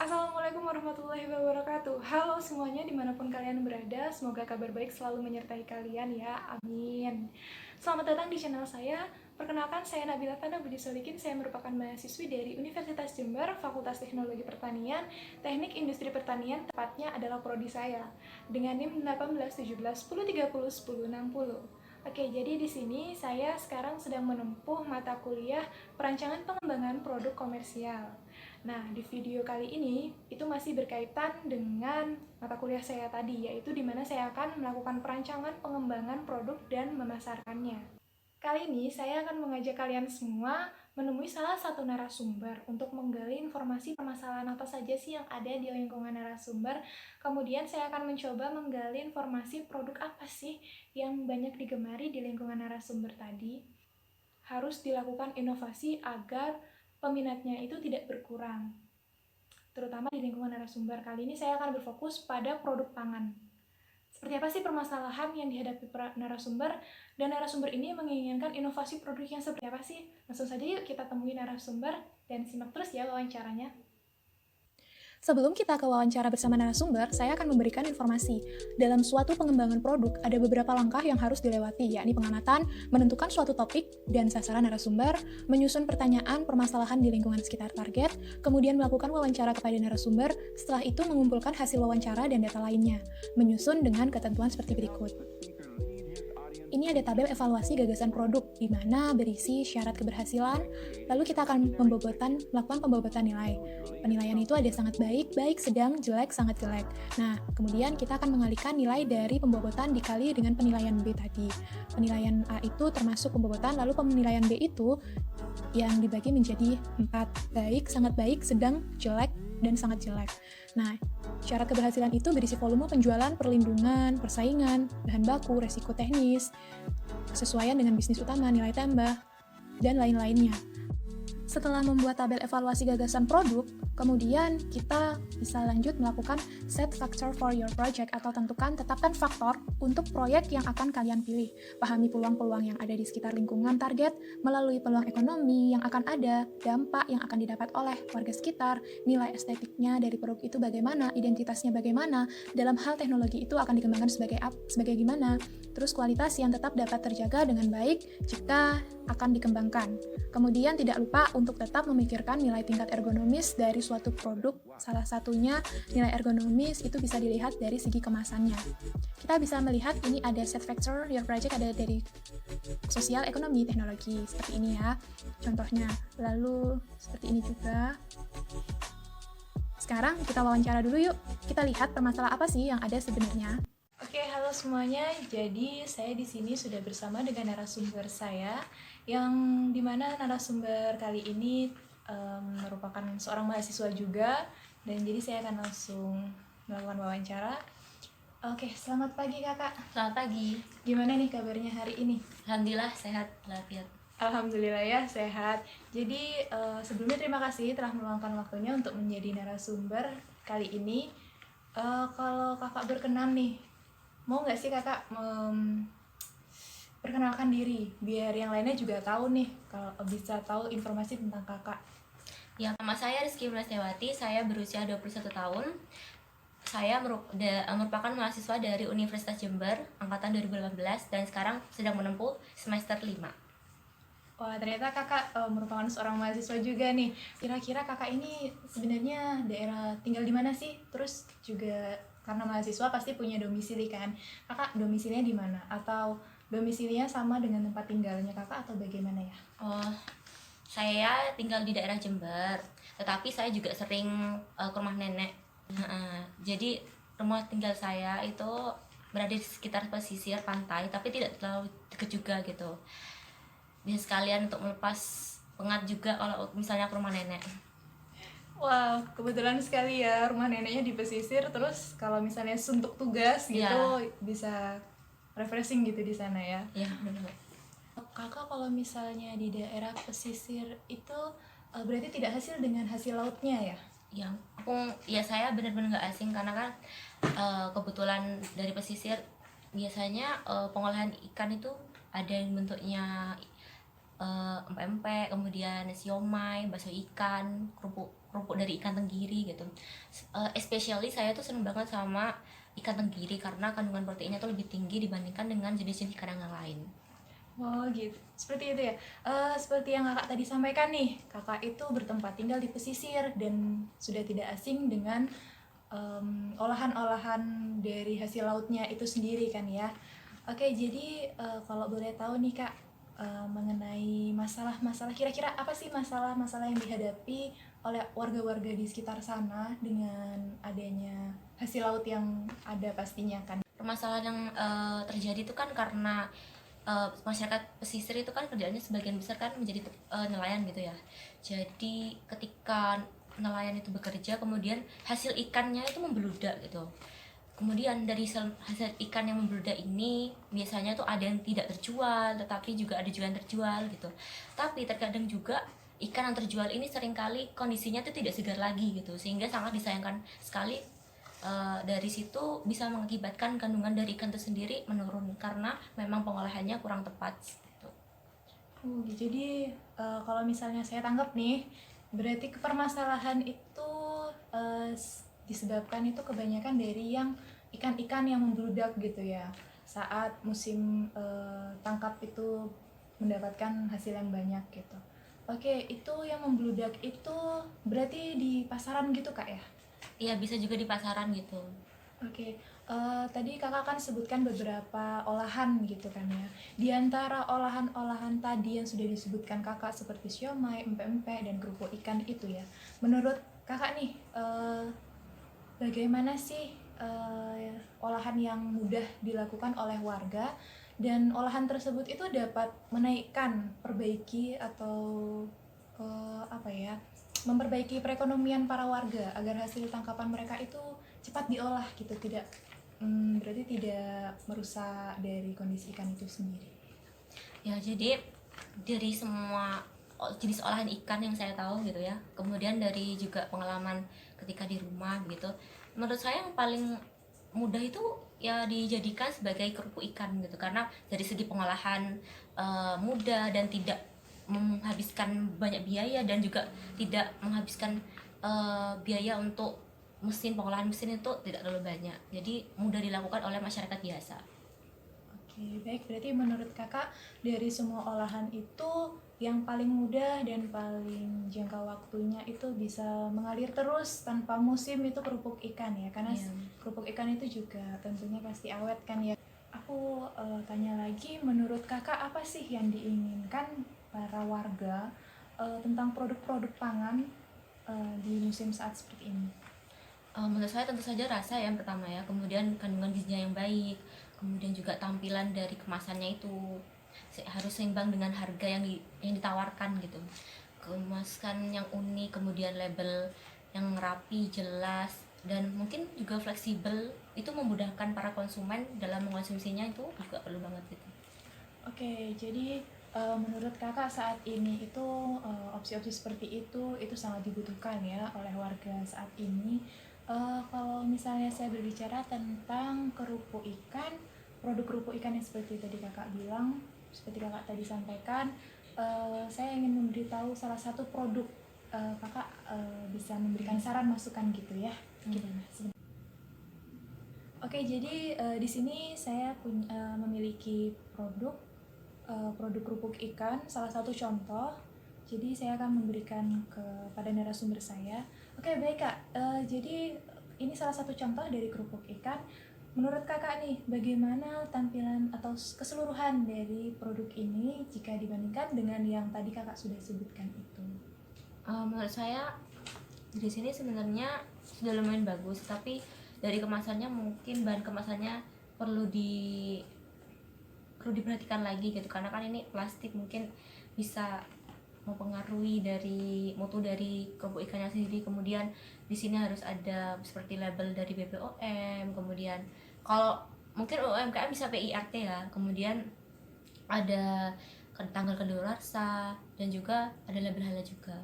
Assalamualaikum warahmatullahi wabarakatuh. Halo semuanya dimanapun kalian berada, semoga kabar baik selalu menyertai kalian ya, amin. Selamat datang di channel saya. Perkenalkan, saya Nabila Fana Budi Solikin. Saya merupakan mahasiswi dari Universitas Jember, Fakultas Teknologi Pertanian, Teknik Industri Pertanian, tepatnya adalah prodi saya, dengan NIM 1817 10 30 10 60. Oke, jadi di sini saya sekarang sedang menempuh mata kuliah perancangan pengembangan produk komersial. Nah, di video kali ini itu masih berkaitan dengan mata kuliah saya tadi, yaitu di mana saya akan melakukan perancangan pengembangan produk dan memasarkannya. Kali ini saya akan mengajak kalian semua menemui salah satu narasumber untuk menggali informasi permasalahan apa saja sih yang ada di lingkungan narasumber. Kemudian saya akan mencoba menggali informasi produk apa sih yang banyak digemari di lingkungan narasumber tadi. Harus dilakukan inovasi agar peminatnya itu tidak berkurang, terutama di lingkungan narasumber. Kali ini saya akan berfokus pada produk pangan. Seperti apa sih permasalahan yang dihadapi narasumber, dan narasumber ini menginginkan inovasi produk yang seperti apa sih? Langsung saja yuk kita temui narasumber dan simak terus ya wawancaranya. Sebelum kita ke wawancara bersama narasumber, saya akan memberikan informasi. Dalam suatu pengembangan produk, ada beberapa langkah yang harus dilewati, yakni pengamatan, menentukan suatu topik dan sasaran narasumber, menyusun pertanyaan permasalahan di lingkungan sekitar target, kemudian melakukan wawancara kepada narasumber, setelah itu mengumpulkan hasil wawancara dan data lainnya, menyusun dengan ketentuan seperti berikut. Ini ada tabel evaluasi gagasan produk, di mana berisi syarat keberhasilan, lalu kita akan melakukan pembobotan nilai. Penilaian itu ada sangat baik, baik, sedang, jelek, sangat jelek. Nah, kemudian kita akan mengalihkan nilai dari pembobotan dikali dengan penilaian B tadi. Penilaian A itu termasuk pembobotan, lalu penilaian B itu yang dibagi menjadi 4, baik, sangat baik, sedang, jelek, dan sangat jelek. Nah, syarat keberhasilan itu berisi volume penjualan, perlindungan, persaingan, bahan baku, resiko teknis, kesesuaian dengan bisnis utama, nilai tambah, dan lain-lainnya. Setelah membuat tabel evaluasi gagasan produk, kemudian kita bisa lanjut melakukan set factor for your project, atau tetapkan faktor untuk proyek yang akan kalian pilih. Pahami peluang-peluang yang ada di sekitar lingkungan target melalui peluang ekonomi yang akan ada, dampak yang akan didapat oleh warga sekitar, nilai estetiknya dari produk itu bagaimana, identitasnya bagaimana, dalam hal teknologi itu akan dikembangkan sebagai gimana, terus kualitas yang tetap dapat terjaga dengan baik jika akan dikembangkan. Kemudian tidak lupa untuk tetap memikirkan nilai tingkat ergonomis dari suatu produk. Salah satunya nilai ergonomis itu bisa dilihat dari segi kemasannya. Kita bisa melihat ini ada set factor your project, ada dari sosial, ekonomi, teknologi, seperti ini ya contohnya. Lalu seperti ini juga. Sekarang kita wawancara dulu yuk. Kita lihat permasalahan apa sih yang ada sebenarnya. Oke, halo semuanya. Jadi saya di sini sudah bersama dengan narasumber saya, yang dimana narasumber kali ini merupakan seorang mahasiswa juga, dan jadi saya akan langsung melakukan wawancara. Oke, selamat pagi kakak. Selamat pagi. Gimana nih kabarnya hari ini? Alhamdulillah sehat walafiat. Alhamdulillah ya, sehat. Jadi sebelumnya terima kasih telah meluangkan waktunya untuk menjadi narasumber kali ini. Kalau kakak berkenan nih, mau nggak sih kakak perkenalkan diri biar yang lainnya juga tahu nih, kalau bisa tahu informasi tentang kakak. Ya, nama saya Rizky Melestewati, saya berusia 21 tahun. Saya merupakan mahasiswa dari Universitas Jember angkatan 2018 dan sekarang sedang menempuh semester 5. Wah, ternyata kakak merupakan seorang mahasiswa juga nih. Kira-kira kakak ini sebenarnya daerah tinggal di mana sih? Terus juga karena mahasiswa pasti punya domisili kan? Kakak domisilinya di mana? Atau domisilinya sama dengan tempat tinggalnya kakak atau bagaimana ya? Oh, saya tinggal di daerah Jember, tetapi saya juga sering ke rumah nenek. Jadi rumah tinggal saya itu berada di sekitar pesisir pantai, tapi tidak terlalu dekat juga gitu. Bisa sekalian untuk melepas penat juga kalau misalnya ke rumah nenek. Wah, kebetulan sekali ya, rumah neneknya di pesisir. Terus kalau misalnya suntuk tugas gitu bisa refreshing gitu di sana ya. Iya, benar. Kakak kalau misalnya di daerah pesisir itu berarti tidak hasil dengan hasil lautnya ya? Saya benar-benar nggak asing karena kan kebetulan dari pesisir biasanya pengolahan ikan itu ada yang bentuknya empek-empek, kemudian siomay, bakso ikan, kerupuk dari ikan tenggiri gitu. Especially saya tuh seneng banget sama ikan tenggiri karena kandungan proteinnya tuh lebih tinggi dibandingkan dengan jenis-jenis ikan yang lain. Oh gitu, seperti itu ya. Seperti yang kakak tadi sampaikan nih, kakak itu bertempat tinggal di pesisir dan sudah tidak asing dengan olahan-olahan dari hasil lautnya itu sendiri kan ya. Oke, jadi kalau boleh tahu nih kak, mengenai masalah-masalah, kira-kira apa sih masalah-masalah yang dihadapi oleh warga-warga di sekitar sana dengan adanya hasil laut yang ada pastinya kan? Permasalahan yang terjadi itu kan karena masyarakat pesisir itu kan kerjaannya sebagian besar kan menjadi nelayan gitu ya. Jadi ketika nelayan itu bekerja, kemudian hasil ikannya itu membeludak gitu. Kemudian dari hasil ikan yang membeludak ini biasanya tuh ada yang tidak terjual, tetapi juga ada juga yang terjual gitu. Tapi terkadang juga ikan yang terjual ini seringkali kondisinya tuh tidak segar lagi gitu, sehingga sangat disayangkan sekali. Dari situ bisa mengakibatkan kandungan dari ikan itu sendiri menurun karena memang pengolahannya kurang tepat gitu. Jadi kalau misalnya saya tanggap nih, berarti permasalahan itu disebabkan itu kebanyakan dari yang ikan-ikan yang membludak gitu ya. Saat musim tangkap itu mendapatkan hasil yang banyak gitu. Oke, itu yang membludak itu berarti di pasaran gitu kak ya? Iya, bisa juga di pasaran gitu. Oke, tadi kakak kan sebutkan beberapa olahan gitu kan ya. Di antara olahan-olahan tadi yang sudah disebutkan kakak seperti siomay, empek-empek, dan kerupuk ikan itu ya. Menurut kakak nih, bagaimana sih olahan yang mudah dilakukan oleh warga dan olahan tersebut itu dapat menaikkan, perbaiki atau apa ya, memperbaiki perekonomian para warga agar hasil tangkapan mereka itu cepat diolah gitu, tidak berarti tidak merusak dari kondisi ikan itu sendiri. Ya, jadi dari semua jenis olahan ikan yang saya tahu gitu ya, kemudian dari juga pengalaman ketika di rumah gitu, menurut saya yang paling mudah itu ya dijadikan sebagai kerupuk ikan gitu, karena dari segi pengolahan mudah dan tidak menghabiskan banyak biaya dan juga tidak menghabiskan biaya untuk pengolahan mesin itu tidak terlalu banyak, jadi mudah dilakukan oleh masyarakat biasa. Oke, baik. Berarti menurut kakak dari semua olahan itu yang paling mudah dan paling jangka waktunya itu bisa mengalir terus tanpa musim itu kerupuk ikan ya, karena kerupuk ikan itu juga tentunya pasti awet kan ya. Aku tanya lagi, menurut kakak apa sih yang diinginkan para warga tentang produk-produk pangan di musim saat seperti ini? Menurut saya tentu saja rasa yang pertama ya, kemudian kandungan gizinya yang baik, kemudian juga tampilan dari kemasannya itu harus seimbang dengan harga yang ditawarkan gitu. Kemasan yang unik, kemudian label yang rapi, jelas, dan mungkin juga fleksibel, itu memudahkan para konsumen dalam mengonsumsinya, itu juga perlu banget gitu. Oke, jadi menurut kakak saat ini itu opsi-opsi seperti itu sangat dibutuhkan ya oleh warga saat ini. Kalau misalnya saya berbicara tentang kerupuk ikan, produk kerupuk ikan yang seperti tadi kakak bilang, seperti kakak tadi sampaikan, saya ingin memberitahu salah satu produk. Kakak bisa memberikan saran masukan gitu ya, gimana? Oke, jadi di sini saya memiliki produk kerupuk ikan, salah satu contoh. Jadi saya akan memberikan kepada narasumber saya. Oke, baik kak. Jadi ini salah satu contoh dari kerupuk ikan. Menurut kakak nih, bagaimana tampilan atau keseluruhan dari produk ini jika dibandingkan dengan yang tadi kakak sudah sebutkan itu? Menurut saya di sini sebenarnya sudah lumayan bagus, tapi dari kemasannya mungkin bahan kemasannya perlu diperhatikan lagi gitu, karena kan ini plastik, mungkin bisa mempengaruhi dari mutu dari kerupuk ikannya sendiri. Kemudian di sini harus ada seperti label dari BPOM, kemudian kalau mungkin UMKM bisa PIRT ya, kemudian ada tanggal kadaluarsa dan juga ada label halal juga.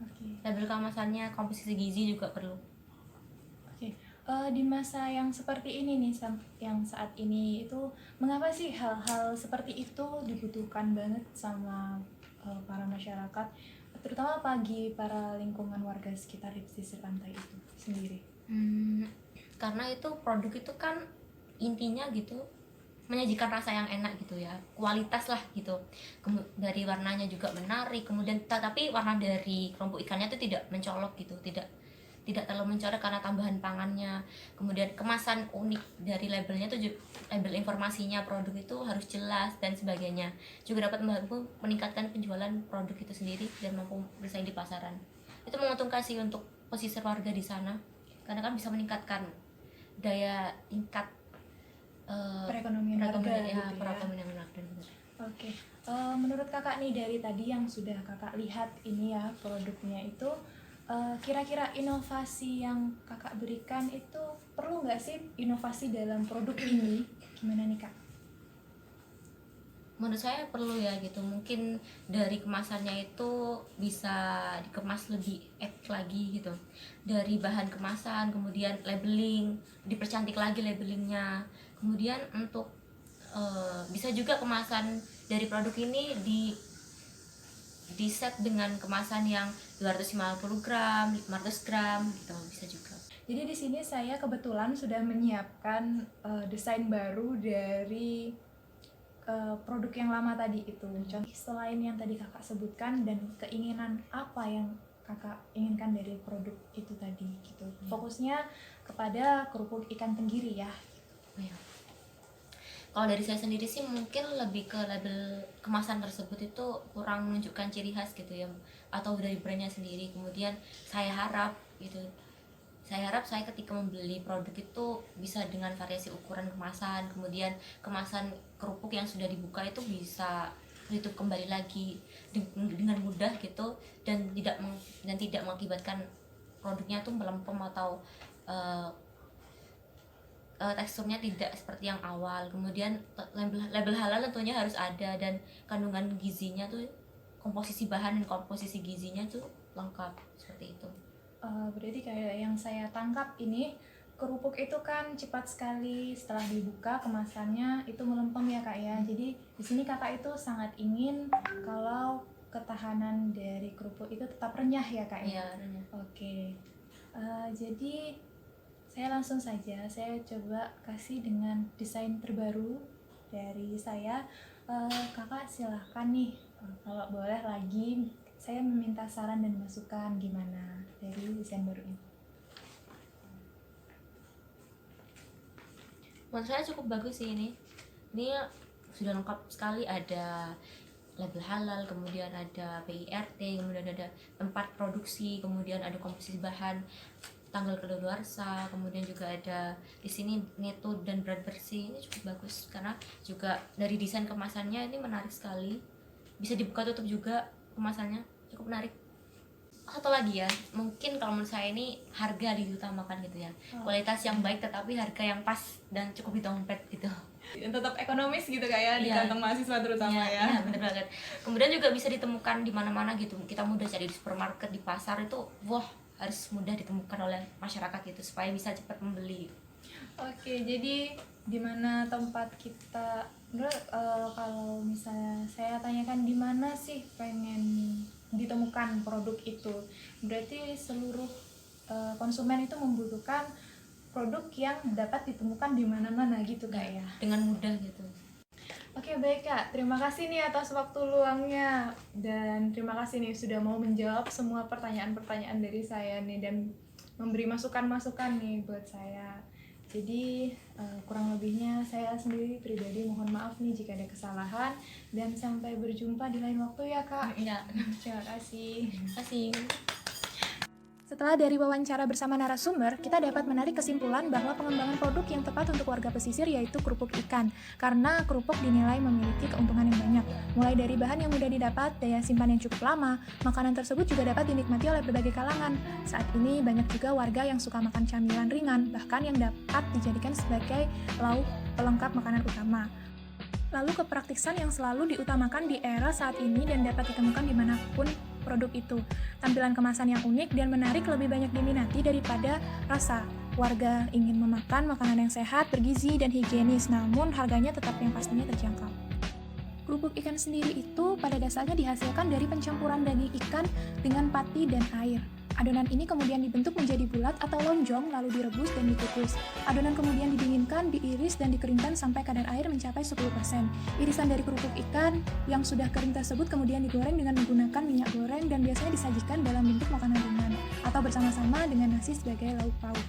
Oke. Label kemasannya, komposisi gizi juga perlu. Oke, Di masa yang seperti ini nih, yang saat ini itu, mengapa sih hal-hal seperti itu dibutuhkan banget sama para masyarakat, terutama bagi para lingkungan warga sekitar di pesisir pantai itu sendiri? Karena itu produk itu kan intinya gitu menyajikan rasa yang enak gitu ya, kualitas lah gitu. Dari warnanya juga menarik, kemudian tapi warna dari kelompok ikannya itu tidak mencolok gitu, tidak terlalu mencolok karena tambahan pangannya. Kemudian kemasan unik dari labelnya tuh, label informasinya produk itu harus jelas dan sebagainya, juga dapat membantu meningkatkan penjualan produk itu sendiri dan mampu bersaing di pasaran. Itu menguntungkan sih untuk pesisir warga di sana, karena kan bisa meningkatkan daya tingkat Perekonomian warga gitu ya. perekonomian warga. Oke, menurut kakak nih, dari tadi yang sudah kakak lihat ini ya produknya itu, kira-kira inovasi yang kakak berikan itu perlu nggak sih inovasi dalam produk ini? Gimana nih kak? Menurut saya perlu ya gitu, mungkin dari kemasannya itu bisa dikemas lebih lagi gitu, dari bahan kemasan, kemudian labeling dipercantik lagi labelingnya, kemudian untuk bisa juga kemasan dari produk ini di set dengan kemasan yang 250 gram, 500 gram gitu, bisa juga. Jadi di sini saya kebetulan sudah menyiapkan desain baru dari produk yang lama tadi itu. Contoh selain yang tadi kakak sebutkan, dan keinginan apa yang kakak inginkan dari produk itu tadi gitu. Fokusnya kepada kerupuk ikan tenggiri ya. Ya. Kalau dari saya sendiri sih mungkin lebih ke label kemasan tersebut itu kurang menunjukkan ciri khas gitu ya, atau dari brandnya sendiri. Kemudian saya harap saya ketika membeli produk itu bisa dengan variasi ukuran kemasan, kemudian kemasan kerupuk yang sudah dibuka itu bisa ditutup kembali lagi dengan mudah gitu, dan tidak mengakibatkan produknya tuh melempem atau teksturnya tidak seperti yang awal. Kemudian label halal tentunya harus ada, dan kandungan gizinya tuh, komposisi bahan dan komposisi gizinya tuh lengkap seperti itu. Berarti kayak yang saya tangkap ini, kerupuk itu kan cepat sekali setelah dibuka kemasannya itu melempem ya kak ya. Jadi di sini kakak itu sangat ingin kalau ketahanan dari kerupuk itu tetap renyah ya kak ya. Iya, renyah. Oke. Jadi saya langsung saja, saya coba kasih dengan desain terbaru dari saya. Kakak silahkan nih, kalau boleh lagi saya meminta saran dan masukan gimana dari desain baru ini. Menurut saya cukup bagus sih ini sudah lengkap sekali, ada label halal, kemudian ada PIRT, kemudian ada tempat produksi, kemudian ada komposisi bahan, tanggal kedaluarsa, kemudian juga ada di sini neto dan berat bersih. Ini cukup bagus karena juga dari desain kemasannya ini menarik sekali, bisa dibuka tutup juga kemasannya, cukup menarik. Satu lagi ya, mungkin kalau menurut saya ini harga diutamakan gitu ya, kualitas yang baik tetapi harga yang pas dan cukup di dompet gitu. Dan tetap ekonomis gitu kayak di kantong mahasiswa terutama ya. Iya, bener banget. Kemudian juga bisa ditemukan di mana-mana gitu. Kita mudah cari di supermarket, di pasar itu, wah harus mudah ditemukan oleh masyarakat gitu supaya bisa cepat membeli. Oke, jadi di mana tempat kita, kalau misalnya saya tanyakan di mana sih pengen ditemukan produk itu, berarti seluruh konsumen itu membutuhkan produk yang dapat ditemukan di mana-mana gitu kak ya, dengan mudah gitu. Oke, baik kak, terima kasih nih atas waktu luangnya, dan terima kasih nih sudah mau menjawab semua pertanyaan-pertanyaan dari saya nih dan memberi masukan-masukan nih buat saya. Jadi kurang lebihnya saya sendiri pribadi mohon maaf nih jika ada kesalahan, dan sampai berjumpa di lain waktu ya kak. Iya. Terima kasih. Terima kasih. Setelah dari wawancara bersama narasumber, kita dapat menarik kesimpulan bahwa pengembangan produk yang tepat untuk warga pesisir yaitu kerupuk ikan, karena kerupuk dinilai memiliki keuntungan yang banyak. Mulai dari bahan yang mudah didapat, daya simpan yang cukup lama, makanan tersebut juga dapat dinikmati oleh berbagai kalangan. Saat ini banyak juga warga yang suka makan camilan ringan, bahkan yang dapat dijadikan sebagai lauk pelengkap makanan utama. Lalu kepraktisan yang selalu diutamakan di era saat ini dan dapat ditemukan dimanapun produk itu. Tampilan kemasan yang unik dan menarik lebih banyak diminati daripada rasa. Warga ingin memakan makanan yang sehat, bergizi, dan higienis, namun harganya tetap yang pastinya terjangkau. Kerupuk ikan sendiri itu pada dasarnya dihasilkan dari pencampuran daging ikan dengan pati dan air. Adonan ini kemudian dibentuk menjadi bulat atau lonjong lalu direbus dan dikukus. Adonan kemudian didinginkan, diiris, dan dikeringkan sampai kadar air mencapai 10%. Irisan dari kerupuk ikan yang sudah kering tersebut kemudian digoreng dengan menggunakan minyak goreng dan biasanya disajikan dalam bentuk makanan ringan atau bersama-sama dengan nasi sebagai lauk pauk.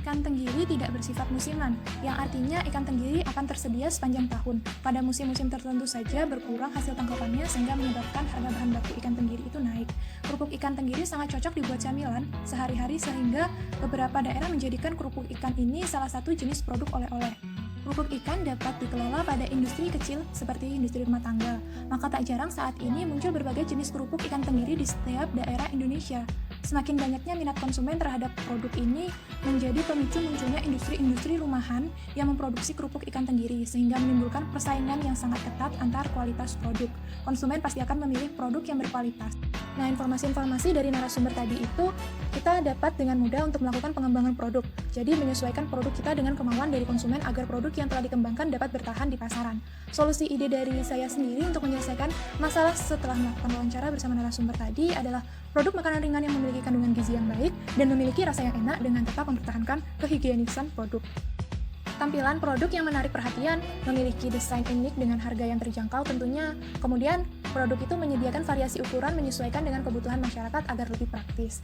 Ikan tenggiri tidak bersifat musiman, yang artinya ikan tenggiri akan tersedia sepanjang tahun. Pada musim-musim tertentu saja berkurang hasil tangkapannya sehingga menyebabkan harga bahan baku ikan tenggiri itu naik. Kerupuk ikan tenggiri sangat cocok dibuat camilan sehari-hari sehingga beberapa daerah menjadikan kerupuk ikan ini salah satu jenis produk oleh-oleh. Kerupuk ikan dapat dikelola pada industri kecil seperti industri rumah tangga. Maka tak jarang saat ini muncul berbagai jenis kerupuk ikan tenggiri di setiap daerah Indonesia. Semakin banyaknya minat konsumen terhadap produk ini menjadi pemicu munculnya industri-industri rumahan yang memproduksi kerupuk ikan tenggiri sehingga menimbulkan persaingan yang sangat ketat antar kualitas produk. Konsumen pasti akan memilih produk yang berkualitas. Nah, informasi-informasi dari narasumber tadi itu kita dapat dengan mudah untuk melakukan pengembangan produk. Jadi menyesuaikan produk kita dengan kemauan dari konsumen agar produk yang telah dikembangkan dapat bertahan di pasaran. Solusi ide dari saya sendiri untuk menyelesaikan masalah setelah melakukan wawancara bersama narasumber tadi adalah produk makanan ringan yang memiliki kandungan gizi yang baik dan memiliki rasa yang enak dengan tetap mempertahankan kehigienisan produk. Tampilan produk yang menarik perhatian, memiliki desain unik dengan harga yang terjangkau tentunya. Kemudian, produk itu menyediakan variasi ukuran menyesuaikan dengan kebutuhan masyarakat agar lebih praktis.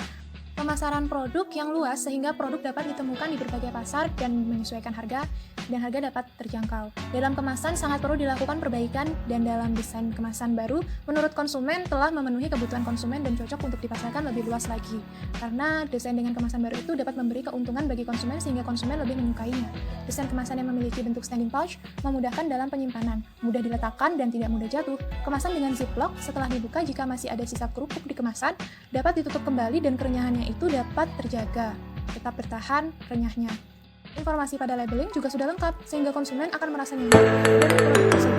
Pemasaran produk yang luas sehingga produk dapat ditemukan di berbagai pasar dan menyesuaikan harga dan harga dapat terjangkau. Dalam kemasan sangat perlu dilakukan perbaikan dan dalam desain kemasan baru menurut konsumen telah memenuhi kebutuhan konsumen dan cocok untuk dipasarkan lebih luas lagi. Karena desain dengan kemasan baru itu dapat memberi keuntungan bagi konsumen sehingga konsumen lebih menyukainya. Desain kemasan yang memiliki bentuk standing pouch memudahkan dalam penyimpanan, mudah diletakkan dan tidak mudah jatuh. Kemasan dengan ziplock setelah dibuka jika masih ada sisa kerupuk di kemasan dapat ditutup kembali dan kerenyahannya itu dapat terjaga, tetap bertahan renyahnya. Informasi pada labeling juga sudah lengkap, sehingga konsumen akan merasa nyaman dan produk tersebut